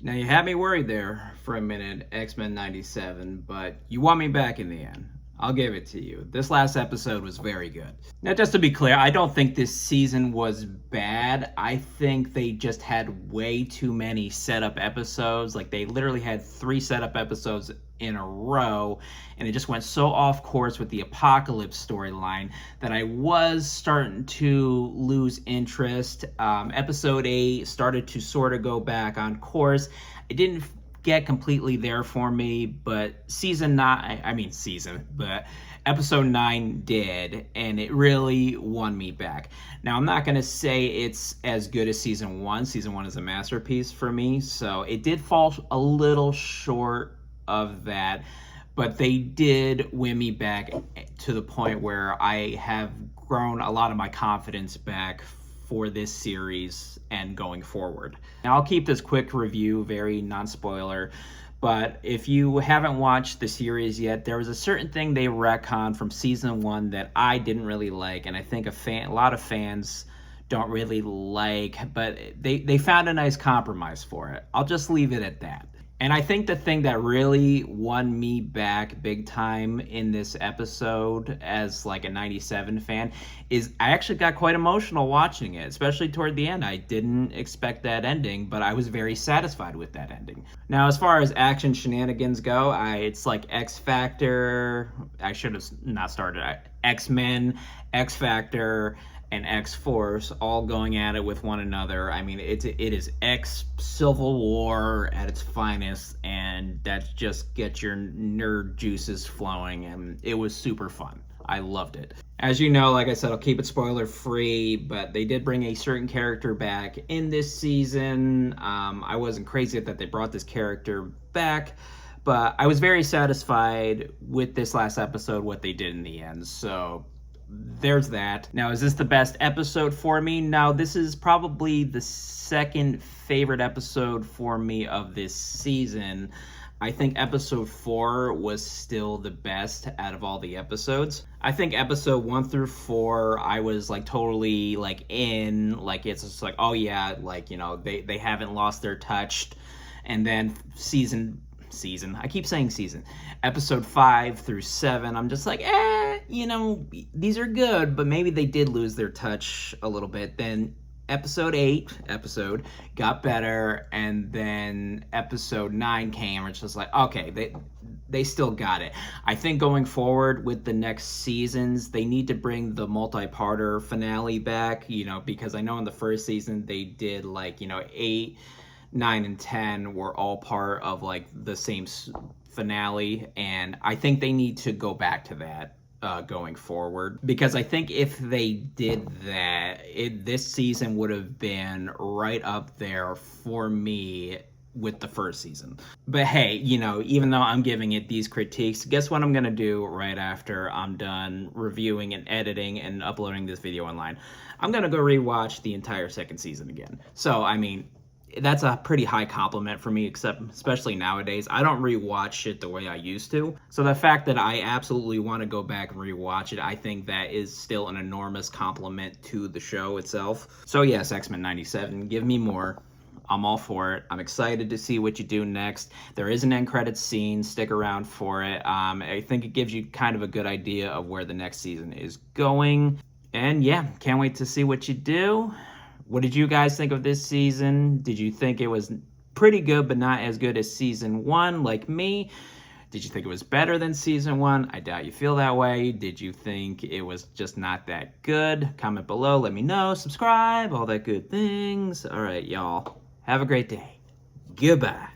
Now, you had me worried there for a minute, X-Men 97, but you won me back in the end. I'll give it to you. This last episode was very good. Now, just to be clear, I don't think this season was bad. I think they just had way too many setup episodes. Like, they literally had 3 setup episodes in a row, and it just went so off course with the Apocalypse storyline that I was starting to lose interest. Episode 8 started to sort of go back on course. It didn't get completely there for me, but episode 9 did, and it really won me back. Now, I'm not going to say it's as good as season 1. Season 1 is a masterpiece for me, so it did fall a little short of that, but they did win me back to the point where I have grown a lot of my confidence back for this series and going forward. Now, I'll keep this quick review very non-spoiler, but if you haven't watched the series yet, there was a certain thing they retconned from season 1 that I didn't really like, and I think a lot of fans don't really like, but they found a nice compromise for it. I'll just leave it at that. And I think the thing that really won me back big time in this episode as like a 97 fan is I actually got quite emotional watching it, especially toward the end. I didn't expect that ending, but I was very satisfied with that ending. Now, as far as action shenanigans go, it's like X Factor. I should have not started. X-Men, X Factor, and X-Force all going at it with one another. I mean, it is X-Civil War at its finest, and that just gets your nerd juices flowing, and it was super fun. I loved it. As you know, like I said, I'll keep it spoiler free, but they did bring a certain character back in this season. I wasn't crazy that they brought this character back, but I was very satisfied with this last episode, what they did in the end. So there's that. Now, is this the best episode for me? Now, this is probably the second favorite episode for me of this season. I think episode 4 was still the best out of all the episodes. I think episode 1 through 4, I was like totally like in, like it's just like, oh yeah, like, you know, they haven't lost their touch. And then I keep saying season. Episode 5 through 7, I'm just like, you know, these are good, but maybe they did lose their touch a little bit. Then episode 8 got better, and then episode 9 came, it's just like, okay, they still got it. I think going forward with the next seasons, they need to bring the multi-parter finale back, you know, because I know in the first season they did like, you know, 8, 9, and 10 were all part of like the same finale, and I think they need to go back to that going forward, because I think if they did that, this season would have been right up there for me with the first season. But hey, you know, even though I'm giving it these critiques, guess what I'm gonna do right after I'm done reviewing and editing and uploading this video online? I'm gonna go rewatch the entire second season again. So, I mean, that's a pretty high compliment for me, especially nowadays. I don't rewatch shit the way I used to. So the fact that I absolutely want to go back and rewatch it, I think that is still an enormous compliment to the show itself. So yes, X-Men 97, give me more. I'm all for it. I'm excited to see what you do next. There is an end credits scene. Stick around for it. I think it gives you kind of a good idea of where the next season is going. And yeah, can't wait to see what you do. What did you guys think of this season? Did you think it was pretty good, but not as good as season 1, like me? Did you think it was better than season 1? I doubt you feel that way. Did you think it was just not that good? Comment below, let me know, subscribe, all that good things. All right, y'all. Have a great day. Goodbye.